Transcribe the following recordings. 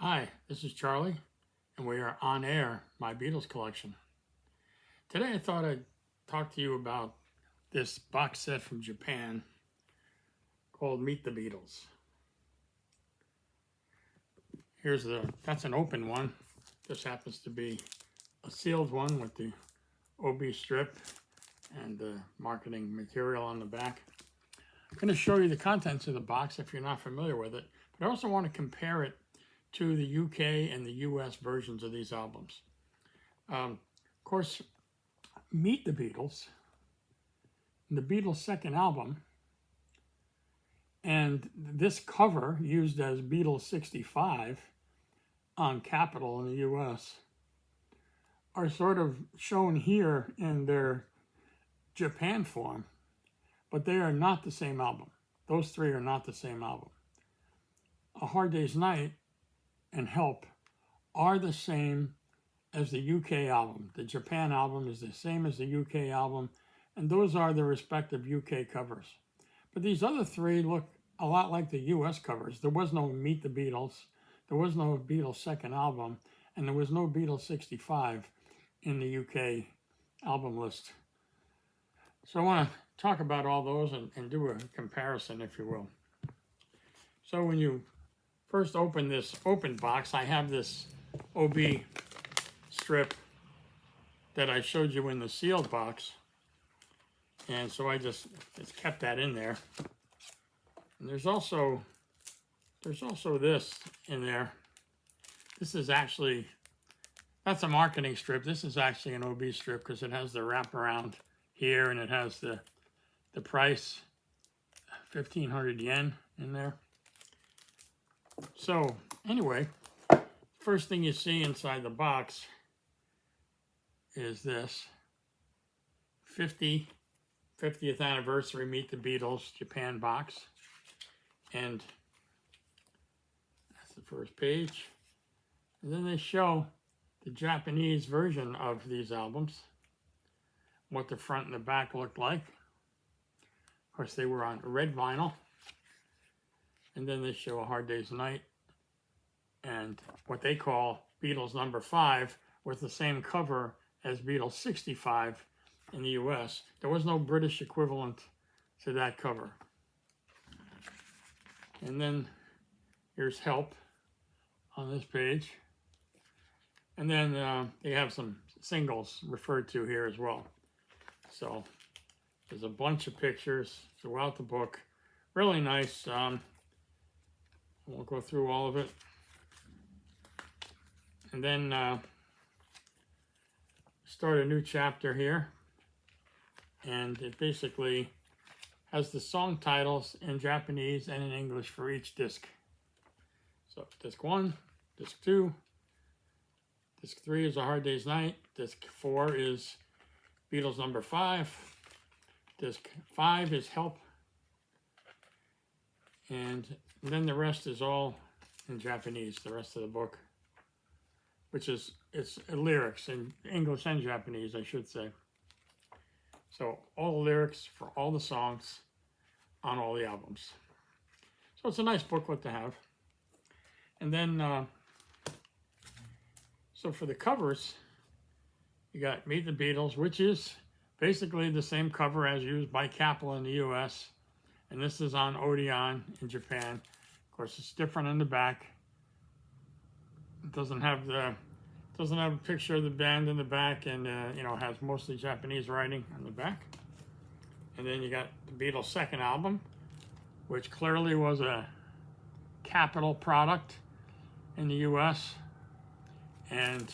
Hi, this is Charlie, and we are on air, my Beatles collection. Today I thought I'd talk to you about this box set from Japan called Meet the Beatles. That's an open one. This happens to be a sealed one with the OB strip and the marketing material on the back. I'm going to show you the contents of the box if you're not familiar with it, but I also want to compare it to the UK and the US versions of these albums. Of course, Meet the Beatles, the Beatles Second Album, and this cover used as Beatles 65 on Capitol in the US are sort of shown here in their Japan form, but they are not the same album. Those three are not the same album. A Hard Day's Night and Help are the same as the UK album. The Japan album is the same as the UK album, and those are the respective UK covers. But these other three look a lot like the US covers. There was no Meet the Beatles, there was no Beatles Second Album, and there was no Beatles 65 in the UK album list. So I want to talk about all those and do a comparison, if you will. So when you first open this open box, I have this OB strip that I showed you in the sealed box, and so I just kept that in there. And there's also this in there. This is actually, that's a marketing strip. This is actually an OB strip because it has the wraparound here and it has the price, 1,500 yen in there. So anyway, first thing you see inside the box is this 50th anniversary Meet the Beatles Japan box. And that's the first page. And then they show the Japanese version of these albums, what the front and the back looked like. Of course, they were on red vinyl. And then they show A Hard Day's Night and what they call Beatles number 5 with the same cover as Beatles 65 in the US. There was no British equivalent to that cover. And then here's Help on this page. And then they have some singles referred to here as well. So there's a bunch of pictures throughout the book. Really nice. We'll go through all of it. And then start a new chapter here. And it basically has the song titles in Japanese and in English for each disc. So disc 1, disc 2, disc 3 is A Hard Day's Night, disc 4 is Beatles number 5, disc 5 is Help, and then the rest is all in Japanese, the rest of the book, which is, it's lyrics in English and Japanese, I should say. So all the lyrics for all the songs on all the albums. So it's a nice booklet to have. And then, so for the covers, you got Meet the Beatles, which is basically the same cover as used by Capitol in the US. And this is on Odeon in Japan. Of course, it's different in the back. It doesn't have a picture of the band in the back, and has mostly Japanese writing on the back. And then you got the Beatles Second Album, which clearly was a Capitol product in the US. And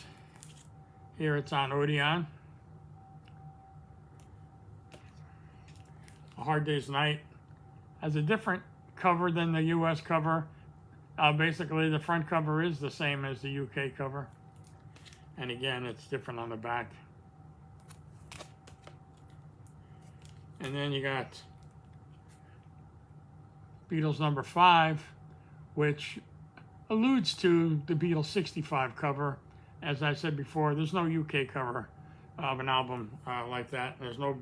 here it's on Odeon. A Hard Day's Night has a different cover than the US cover. Basically, the front cover is the same as the UK cover. And again, it's different on the back. And then you got Beatles number 5, which alludes to the Beatles 65 cover. As I said before, there's no UK cover of an album like that. There's no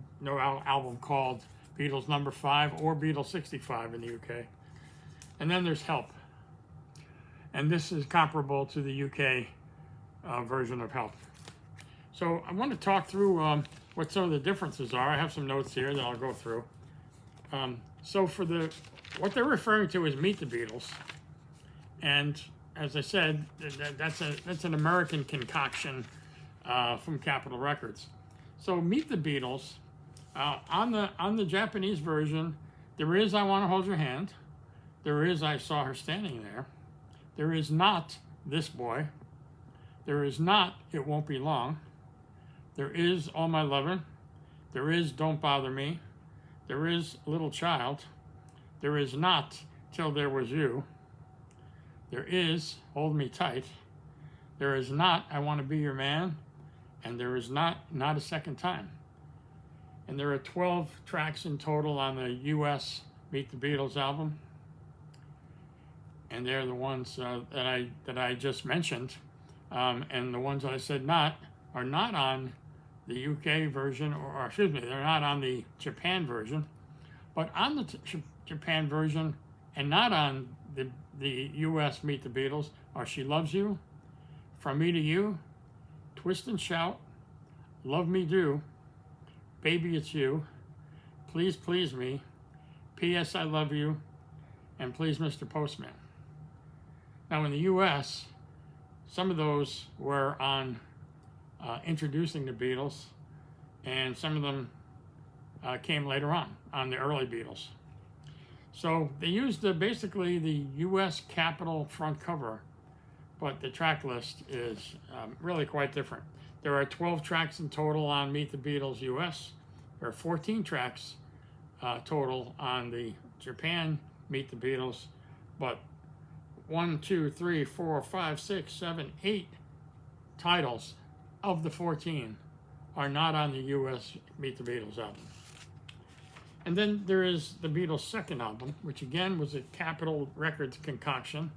album called Beatles number 5 or Beatles 65 in the UK. And then there's Help. And this is comparable to the UK version of Help. So I want to talk through what some of the differences are. I have some notes here that I'll go through. So for what they're referring to is Meet the Beatles. And as I said, that's an American concoction from Capitol Records. So Meet the Beatles, on the Japanese version, there is I Want to Hold Your Hand. There is I Saw Her Standing There. There is not This Boy. There is not It Won't Be Long. There is All My Lovin'. There is Don't Bother Me. There is Little Child. There is not Till There Was You. There is Hold Me Tight. There is not I Want to Be Your Man. And there is not a Second Time. And there are 12 tracks in total on the US Meet the Beatles album. And they're the ones that I just mentioned. And the ones that I said are not on the UK version, or excuse me, they're not on the Japan version. But on the Japan version and not on the US Meet the Beatles are She Loves You, From Me to You, Twist and Shout, Love Me Do, Baby It's You, Please Please Me, P.S. I Love You, and Please Mr. Postman. Now in the US, some of those were on Introducing the Beatles, and some of them came later on the early Beatles. So they used basically the US Capitol front cover, but the track list is really quite different. There are 12 tracks in total on Meet the Beatles US. There are 14 tracks total on the Japan Meet the Beatles, but 1, 2, 3, 4, 5, 6, 7, 8 titles of the 14 are not on the US Meet the Beatles album. And then there is the Beatles Second Album, which again was a Capitol Records concoction.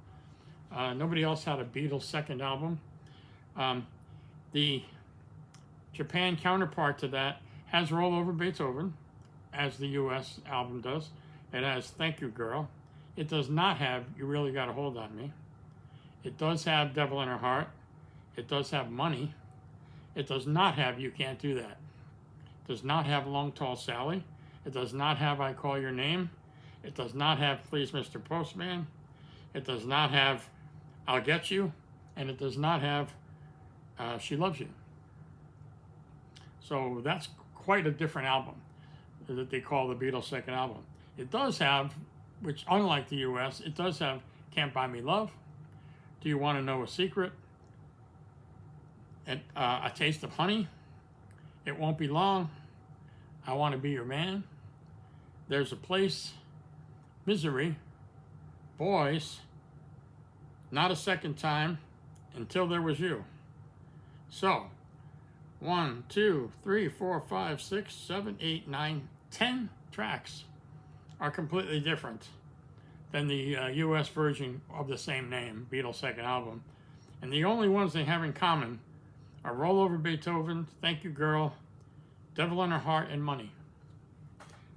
Nobody else had a Beatles Second Album. The Japan counterpart to that has Roll Over Beethoven, as the US album does. It has Thank You Girl. It does not have You Really Got a Hold on Me. It does have Devil in Her Heart. It does have Money. It does not have You Can't Do That. It does not have Long Tall Sally. It does not have I Call Your Name. It does not have Please Mr. Postman. It does not have I'll Get You. And it does not have She Loves You. So that's quite a different album that they call the Beatles Second Album. It does have, which unlike the US, it does have Can't Buy Me Love, Do You Want to Know a Secret, and, A Taste of Honey, It Won't Be Long, I Want to Be Your Man, There's a Place, Misery, Boys, Not a Second Time, Until There Was You. So, 1, 2, 3, 4, 5, 6, 7, 8, 9, 10 tracks are completely different than the US version of the same name, Beatles Second Album. And the only ones they have in common are Roll Over Beethoven, Thank You Girl, Devil in Her Heart, and Money.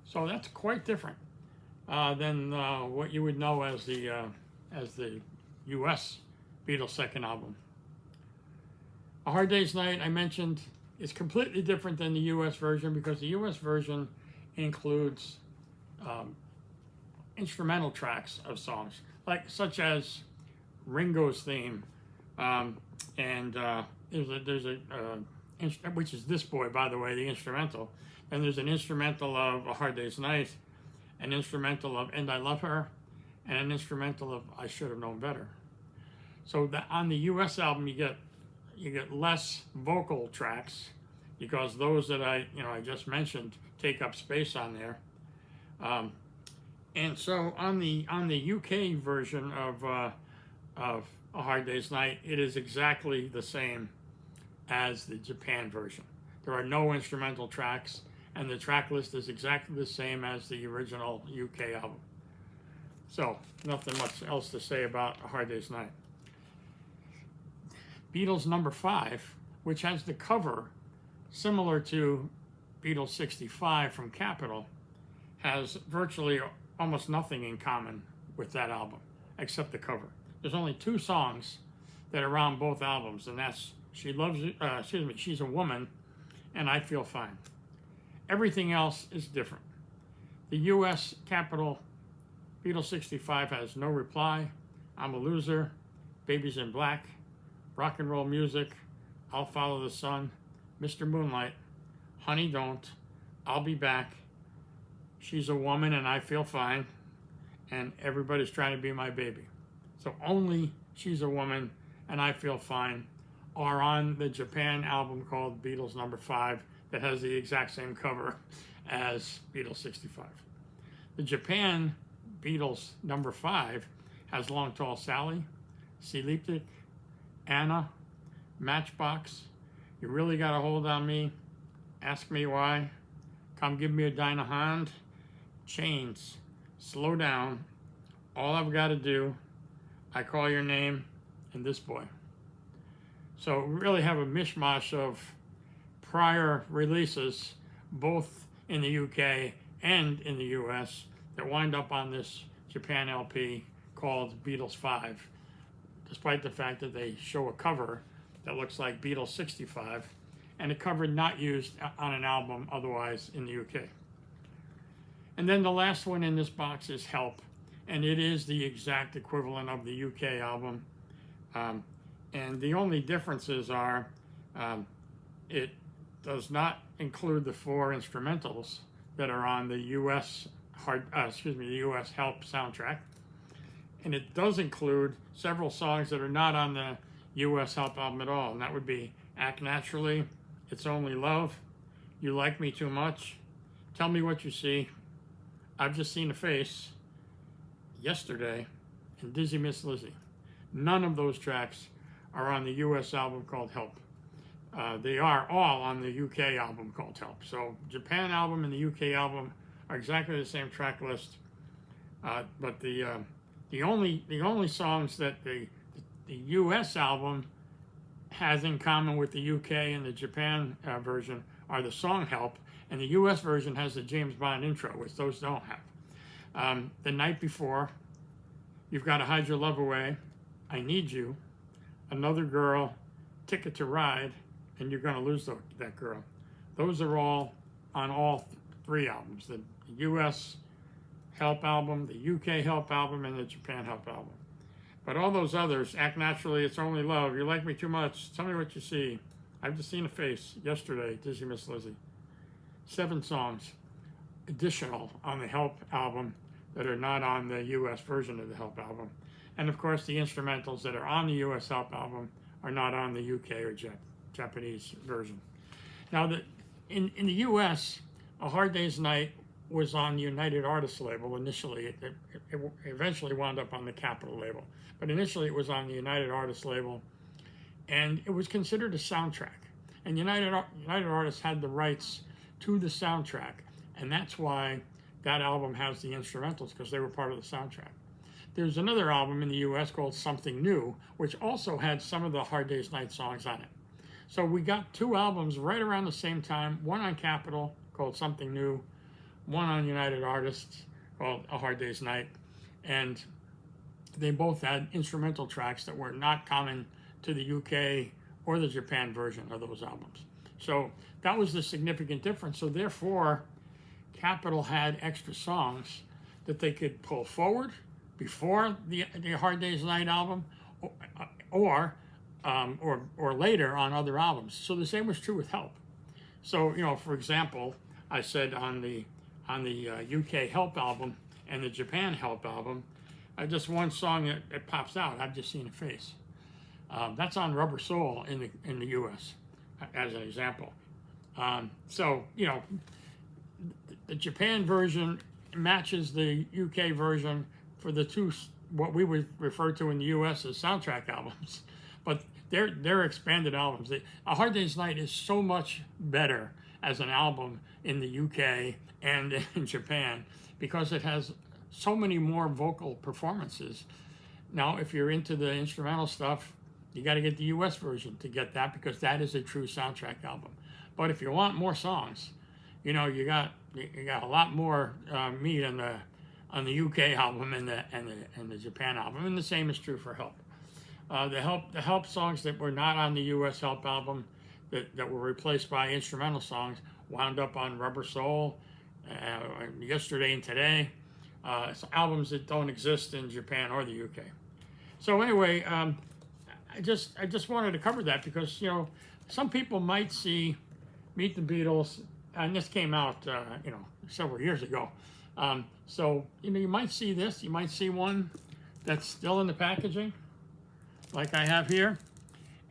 So that's quite different than what you would know as the US Beatles Second Album. A Hard Day's Night, I mentioned, is completely different than the US version because the US version includes instrumental tracks of songs, such as Ringo's theme, and there's a which is This Boy, by the way, the instrumental. And there's an instrumental of A Hard Day's Night, an instrumental of And I Love Her, and an instrumental of I Should Have Known Better. So on the US album, you get less vocal tracks because those that I just mentioned take up space on there. And so on the UK version of A Hard Day's Night, it is exactly the same as the Japan version. There are no instrumental tracks, and the track list is exactly the same as the original UK album. So nothing much else to say about A Hard Day's Night. Beatles number 5, which has the cover similar to Beatles 65 from Capitol, has virtually almost nothing in common with that album, except the cover. there's only 2 songs that are on both albums, and that's She's a Woman and I Feel Fine. Everything else is different. The U.S. Capitol Beatles 65 has No Reply, I'm a Loser, Babies in Black, Rock and Roll Music, I'll Follow the Sun, Mr. Moonlight, Honey Don't, I'll Be Back, She's a Woman and I Feel Fine, and Everybody's Trying to Be My Baby. So only She's a Woman and I Feel Fine are on the Japan album called Beatles Number 5 that has the exact same cover as Beatles 65. The Japan Beatles Number 5 has Long Tall Sally, Selectic, Anna, Matchbox, You Really Got a Hold on Me, Ask Me Why, Come Give Me a Dine a Hand, Chains, Slow Down, All I've Got to Do, I Call Your Name, and This Boy. So we really have a mishmash of prior releases, both in the UK and in the US, that wind up on this Japan LP called Beatles 5, despite the fact that they show a cover that looks like Beatles 65, and a cover not used on an album otherwise in the UK. And then the last one in this box is Help, and it is the exact equivalent of the UK album. And the only differences are it does not include the 4 instrumentals that are on the US the US Help soundtrack, and it does include several songs that are not on the US Help album at all, and that would be Act Naturally, It's Only Love, You Like Me Too Much, Tell Me What You See, I've Just Seen a Face, Yesterday, and Dizzy Miss Lizzy. None of those tracks are on the US album called Help. They are all on the UK album called Help. So Japan album and the UK album are exactly the same track list, but the only songs that the US album has in common with the UK and the Japan version are the song Help, and the US version has the James Bond intro, which those don't have. The Night Before, You've Got to Hide Your Love Away, I Need You, Another Girl, Ticket to Ride, and You're Gonna Lose That Girl. Those are all on all 3 albums, the US Help album, the UK Help album, and the Japan Help album. But all those others, Act Naturally, It's Only Love, You Like Me Too Much, Tell Me What You See, I've Just Seen a Face, Yesterday, Dizzy Miss Lizzy. 7 songs additional on the Help album that are not on the US version of the Help album. And of course, the instrumentals that are on the US Help album are not on the UK or Japanese version. Now, in the US, A Hard Day's Night was on the United Artists label initially. It eventually wound up on the Capitol label. But initially, it was on the United Artists label, and it was considered a soundtrack. And United Artists had the rights to the soundtrack, and that's why that album has the instrumentals, because they were part of the soundtrack. There's another album in the US called Something New, which also had some of the Hard Day's Night songs on it. So we got 2 albums right around the same time, one on Capitol called Something New, one on United Artists called A Hard Day's Night, and they both had instrumental tracks that were not common to the UK or the Japan version of those albums. So that was the significant difference. So therefore, Capitol had extra songs that they could pull forward before the Hard Day's Night album, or later on other albums. So the same was true with Help. So, you know, for example, I said on the UK Help album and the Japan Help album, just one song that pops out, I've Just Seen a Face. That's on Rubber Soul in the US, as an example. So, you know, the Japan version matches the UK version for the 2, what we would refer to in the US as soundtrack albums, but they're expanded albums. A Hard Day's Night is so much better as an album in the UK and in Japan because it has so many more vocal performances. Now, if you're into the instrumental stuff, you got to get the US version to get that, because that is a true soundtrack album. But if you want more songs, you know, you got a lot more meat on the UK album and the Japan album, and the same is true for Help. The Help songs that were not on the US Help album, that were replaced by instrumental songs, wound up on Rubber Soul, Yesterday and Today. So albums that don't exist in Japan or the UK. So anyway, I just wanted to cover that because, you know, some people might see Meet the Beatles, and this came out, you know, several years ago. So, you know, you might see this, you might see one that's still in the packaging, like I have here,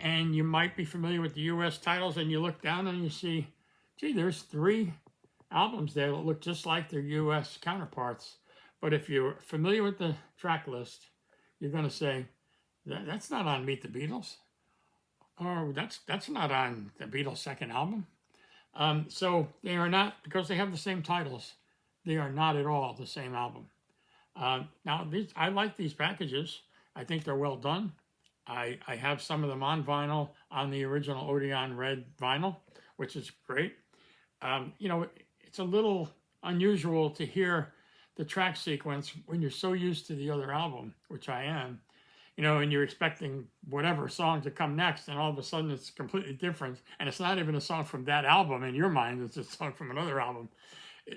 and you might be familiar with the US titles, and you look down and you see, gee, there's 3 albums there that look just like their US counterparts. But if you're familiar with the track list, you're going to say, that's not on Meet the Beatles, or that's not on the Beatles' second album. So they are not, because they have the same titles, they are not at all the same album. Now, I like these packages. I think they're well done. I have some of them on vinyl, on the original Odeon red vinyl, which is great. You know, it's a little unusual to hear the track sequence when you're so used to the other album, which I am, you know, and you're expecting whatever song to come next, and all of a sudden it's completely different, and it's not even a song from that album in your mind, it's a song from another album.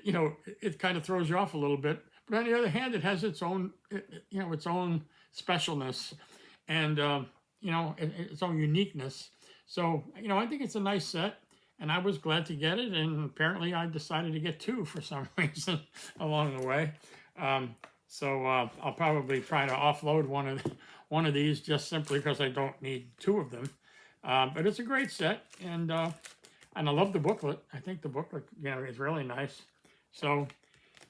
You know, it kind of throws you off a little bit, but on the other hand, it has its own, you know, its own specialness, and, you know, its own uniqueness. So, you know, I think it's a nice set, and I was glad to get it, and apparently I decided to get 2 for some reason along the way. So I'll probably try to offload one of these just simply because I don't need 2 of them. But it's a great set, and I love the booklet. I think the booklet, you know, is really nice. So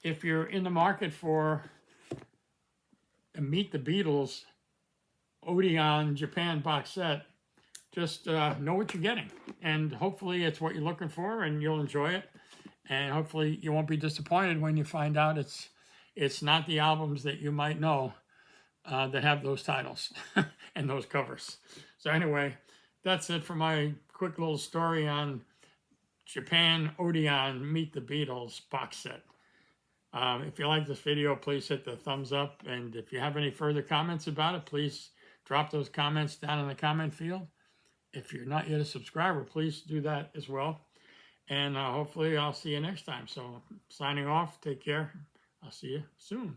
if you're in the market for a Meet the Beatles Odeon Japan box set, just know what you're getting, and hopefully it's what you're looking for, and you'll enjoy it, and hopefully you won't be disappointed when you find out it's not the albums that you might know that have those titles and those covers. So anyway, that's it for my quick little story on Japan Odeon Meet the Beatles box set. If you like this video, please hit the thumbs up, and if you have any further comments about it, please drop those comments down in the comment field. If you're not yet a subscriber, please do that as well. And hopefully I'll see you next time. So signing off, take care. I'll see you soon.